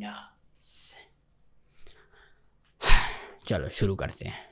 Nice. चलो शुरू करते हैं।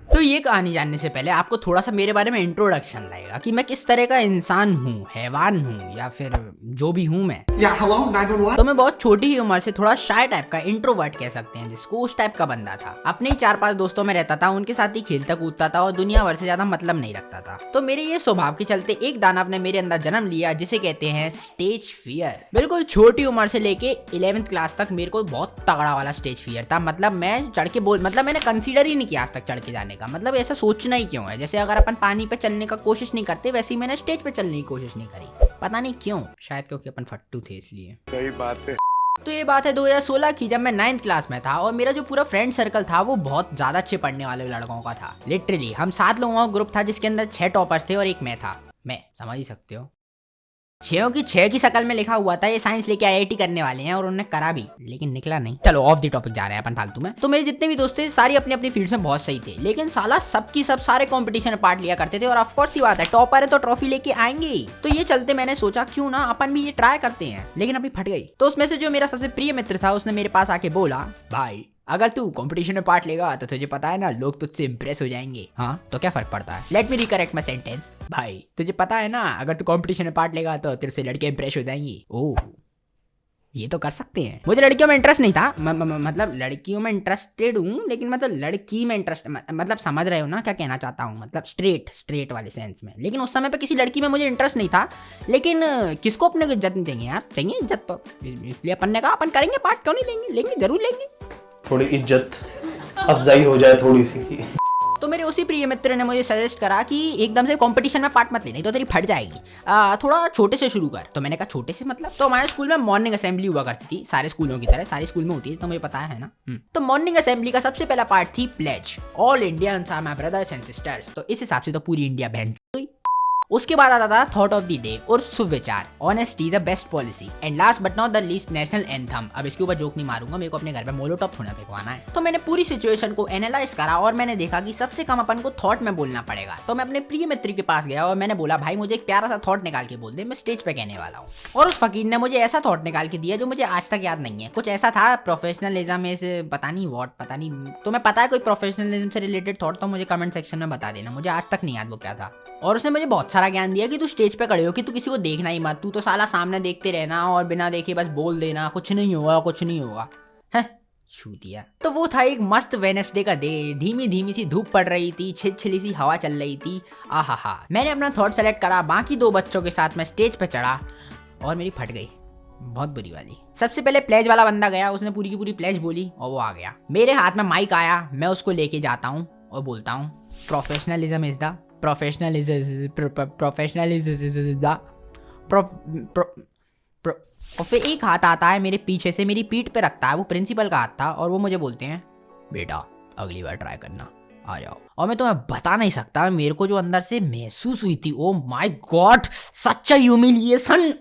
तो ये कहानी जानने से पहले आपको थोड़ा सा मेरे बारे में इंट्रोडक्शन लगेगा कि मैं किस तरह का इंसान हूँ, हैवान हूँ या फिर जो भी हूँ मैं। हेलो 911। तो मैं बहुत छोटी ही उम्र से थोड़ा शाय टाइप का, इंट्रोवर्ट कह सकते हैं जिसको, उस टाइप का बंदा था। अपने ही 4-5 दोस्तों में रहता था, उनके साथ ही खेलता कूदता था और दुनिया भर से ज्यादा मतलब नहीं रखता था। तो मेरे ये स्वभाव के चलते एक दानव ने मेरे अंदर जन्म लिया जिसे कहते हैं स्टेज फियर। बिल्कुल छोटी उम्र से लेके 11th क्लास तक मेरे को बहुत तगड़ा वाला स्टेज फियर था। मतलब मैं चढ़ के मतलब मैंने कंसीडर ही नहीं किया आज तक चढ़ के जाने का। मतलब ऐसा सोचना ही क्यों है, जैसे अगर अपन पानी पे चलने का कोशिश नहीं करते वैसे ही मैंने स्टेज पे चलने की कोशिश नहीं करी। पता नहीं क्यों, शायद क्योंकि अपन फट्टू थे इसलिए। सही बात है। तो ये बात है 2016 की, जब मैं 9th क्लास में था और मेरा जो पूरा फ्रेंड सर्कल था वो बहुत ज्यादा अच्छे पढ़ने वाले लड़कों का था। लिटरली हम 7 लोगों का ग्रुप था जिसके अंदर 6 टॉपर्स थे और एक मैं था। मैं समझ ही सकते हो, 6 की शक्ल में लिखा हुआ था ये साइंस लेके IIT करने वाले हैं और उन्होंने करा भी, लेकिन निकला नहीं। चलो ऑफ द टॉपिक जा रहे हैं अपन फालतू में। तो मेरे जितने भी दोस्त थे सारी अपनी अपनी फील्ड में बहुत सही थे, लेकिन साला सबकी सब सारे कंपटीशन में पार्ट लिया करते थे और ऑफ कोर्स ही बात है टॉपर है तो ट्रॉफी लेके आएंगे ही। तो ये चलते मैंने सोचा क्यों ना अपन भी ये ट्राई करते हैं, लेकिन अभी फट गई। तो उसमें से जो मेरा सबसे प्रिय मित्र था उसने मेरे पास आके बोला, भाई अगर तू कंपटीशन में पार्ट लेगा तो तुझे पता है ना लोग तुझसे इंप्रेस हो जाएंगे। हाँ तो क्या फर्क पड़ता है, लेट मी रिकरेक्ट माय सेंटेंस। भाई तुझे पता है ना अगर तू कंपटीशन में पार्ट लेगा तो तेरे से लड़के इंप्रेस हो जाएंगी। ओह ये तो कर सकते हैं। मुझे लड़कियों में इंटरेस्ट नहीं था, मतलब लड़कियों में इंटरेस्टेड हूँ लेकिन मतलब लड़की में इंटरेस्ट, मतलब समझ रहे हो ना क्या कहना चाहता हूँ, मतलब स्ट्रेट वाले सेंस में। लेकिन उस समय पे किसी लड़की में मुझे इंटरेस्ट नहीं था। लेकिन किसको अपने को इज्जत नहीं चाहिए यार, चाहिए इज्जत तो, इसलिए अपन ने कहा अपन करेंगे पार्ट, क्यों नहीं लेंगे जरूर लेंगे। थोड़ी इज्जत अफजाई हो जाए थोड़ी सी। तो मेरे उसी प्रिय मित्र ने मुझे सजेस्ट करा कि एकदम से कंपटीशन में पार्ट मत ले, नहीं तो तेरी फट जाएगी, थोड़ा छोटे से शुरू कर। तो मैंने कहा छोटे से मतलब, तो हमारे स्कूल में मॉर्निंग असेंबली हुआ करती थी, सारे स्कूलों की तरह, सारे स्कूल में होती है तो मुझे पता है ना। तो मॉर्निंग असेंबली का सबसे पहला पार्ट थी pledge, all Indians are my brothers and sisters. तो इस हिसाब से तो पूरी इंडिया बहन हुई। उसके बाद आता था थॉट ऑफ द डे और सुविचार, honesty the best policy, and last but not the least national anthem. अब इसके ऊपर जोक नहीं मारूंगा, मेरे को अपने घर पे मोलोटॉप थोड़ा फेंकवाना है। तो मैंने पूरी सिचुएशन को एनालाइज करा और मैंने देखा कि सबसे कम अपन को थॉट में बोलना पड़ेगा। तो मैं अपने प्रिय मित्र के पास गया और मैंने बोला भाई मुझे एक प्यारा सा थॉट निकाल के बोल दे, मैं स्टेज पे कहने वाला हूँ। और उस फकीर ने मुझे ऐसा थॉट निकाल के दिया जो मुझे आज तक याद नहीं है। कुछ ऐसा था प्रोफेशनलिज्म से, पता नहीं। तुम्हें पता है कोई प्रोफेशनलिज्म से रिलेटेड थॉट तो मुझे कमेंट सेक्शन में बता देना, मुझे आज तक नहीं याद वो क्या था। और उसने मुझे बहुत सारा ज्ञान दिया कि तू स्टेज पे खड़े हो कि तू किसी को देखना ही मत, तू तो साला सामने देखते रहना और बिना देखे बस बोल देना, कुछ नहीं होगा है छू दिया। तो वो था एक मस्त वेडनेसडे का डे, धीमी धीमी सी धूप पड़ रही थी, छिलछिली सी हवा चल रही थी। आहा, मैंने अपना थॉट सेलेक्ट करा, बाकी 2 बच्चों के साथ मैं स्टेज पे चढ़ा और मेरी फट गई, बहुत बुरी वाली। सबसे पहले प्लेज वाला बंदा गया, उसने पूरी की पूरी प्लेज बोली और वो आ गया। मेरे हाथ में माइक आया, मैं उसको लेके जाता हूँ और बोलता हूँ प्रोफेशनलिज्म इज द और फिर एक हाथ आता है मेरे पीछे से, मेरी पीठ पे रखता है, वो प्रिंसिपल का हाथ था, और वो मुझे बोलते हैं बेटा अगली बार ट्राई करना, आ जाओ। और मैं तुम्हें बता नहीं सकता मेरे को जो अंदर से महसूस हुई थी, oh my God, such a humiliation.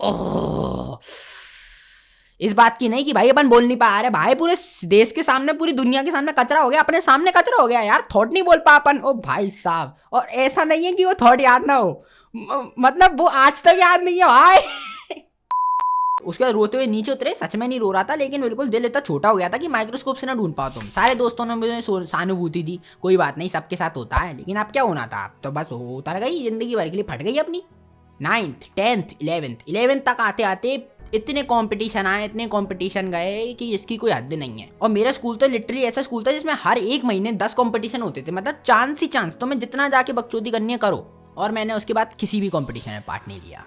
इस बात की नहीं कि भाई अपन बोल नहीं पा रहे, भाई पूरे देश के सामने, पूरी दुनिया के सामने कचरा हो गया, अपने सामने कचरा हो गया यार, थॉट नहीं बोल पा अपन। ओ भाई साहब, और ऐसा नहीं है कि वो थॉट याद ना हो, मतलब वो आज तक याद नहीं है भाई। उसके बाद रोते हुए नीचे उतरे, सच में नहीं रो रहा था लेकिन बिल्कुल दिल इतना छोटा हो गया था कि माइक्रोस्कोप से ना ढूंढ पाओ तुम। सारे दोस्तों ने मुझे सहानुभूति दी, कोई बात नहीं सबके साथ होता है, लेकिन अब क्या होना था, तो बस होता रह गई, जिंदगी भर के लिए फट गई अपनी। 9th 10th 11th तक आते आते इतने कंपटीशन आए, इतने कंपटीशन गए कि इसकी कोई हद नहीं है। और मेरा स्कूल तो लिटरली ऐसा स्कूल था जिसमें हर एक महीने 10 कंपटीशन होते थे, मतलब चांस ही चांस, तुम्हें जितना जाके बकचोदी करनी है करो। और मैंने उसके बाद किसी भी कंपटीशन में पार्ट नहीं लिया।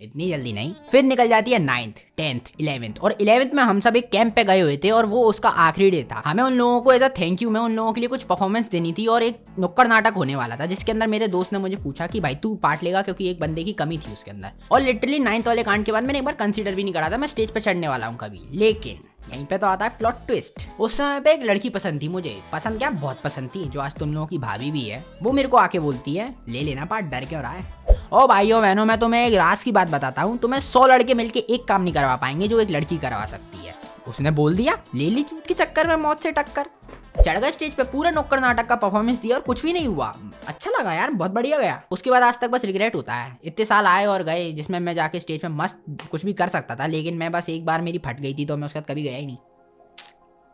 इतनी जल्दी नहीं। फिर निकल जाती है 9th 10th 11th, और 11th में हम सब एक कैंप पे गए हुए थे और वो उसका आखिरी डे था। हमें उन लोगों को एज अ थैंक यू में उन लोगों के लिए कुछ परफॉर्मेंस देनी थी और एक नुक्कड़ नाटक होने वाला था, जिसके अंदर मेरे दोस्त ने मुझे पूछा कि भाई तू पार्ट लेगा, क्योंकि एक बंदे की कमी थी उसके अंदर। और लिटरली 9th वाले कांड के बाद मैंने एक बार कंसीडर भी नहीं करा था मैं स्टेज पे चढ़ने वाला हूँ कभी। लेकिन यहीं पे तो आता है प्लॉट ट्विस्ट। उस समय पे एक लड़की पसंद थी मुझे, पसंद क्या बहुत पसंद थी, जो आज तुम लोगों की भाभी भी है। वो मेरे को आके बोलती है ले लेना पार्ट, डर क्यों रहा है। ओ भाइयों बहनों, मैं तुम्हें एक राज की बात बताता हूँ, तुम्हें 100 लड़के मिलके एक काम नहीं करवा पाएंगे जो एक लड़की करवा सकती है। उसने बोल दिया, ले ली चूत के चक्कर में मौत से टक्कर। चढ़ गए स्टेज पे, पूरा नुक्कड़ नाटक का परफॉर्मेंस दिया और कुछ भी नहीं हुआ। अच्छा लगा यार, बहुत बढ़िया गया। उसके बाद आज तक बस रिग्रेट होता है, इतने साल आए और गए जिसमें मैं जाके स्टेज पे मस्त कुछ भी कर सकता था, लेकिन मैं बस एक बार मेरी फट गई थी तो मैं उसके बाद कभी गया ही नहीं।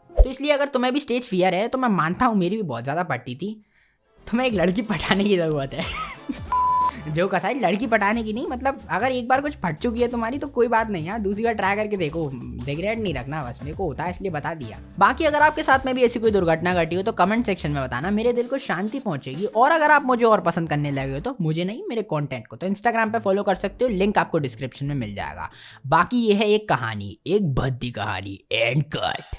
तो इसलिए अगर तुम्हें भी स्टेज फियर है तो मैं मानता हूँ मेरी भी बहुत ज़्यादा पटती थी, तुम्हें एक लड़की पटाने की ज़रूरत है। जो कसाई, लड़की पटाने की नहीं, मतलब अगर एक बार कुछ फट चुकी है तुम्हारी तो कोई बात नहीं यार, दूसरी बार ट्राई करके देखो, रिग्रेट नहीं रखना, बस मेरे को होता है इसलिए बता दिया। बाकी अगर आपके साथ में भी ऐसी कोई दुर्घटना घटी हो तो कमेंट सेक्शन में बताना, मेरे दिल को शांति पहुंचेगी। और अगर आप मुझे और पसंद करने लगे हो तो मुझे नहीं, मेरे कंटेंट को, तो इंस्टाग्राम पे फॉलो कर सकते हो, लिंक आपको डिस्क्रिप्शन में मिल जाएगा। बाकी ये है एक कहानी, एक भद्दी कहानी, एंड कट।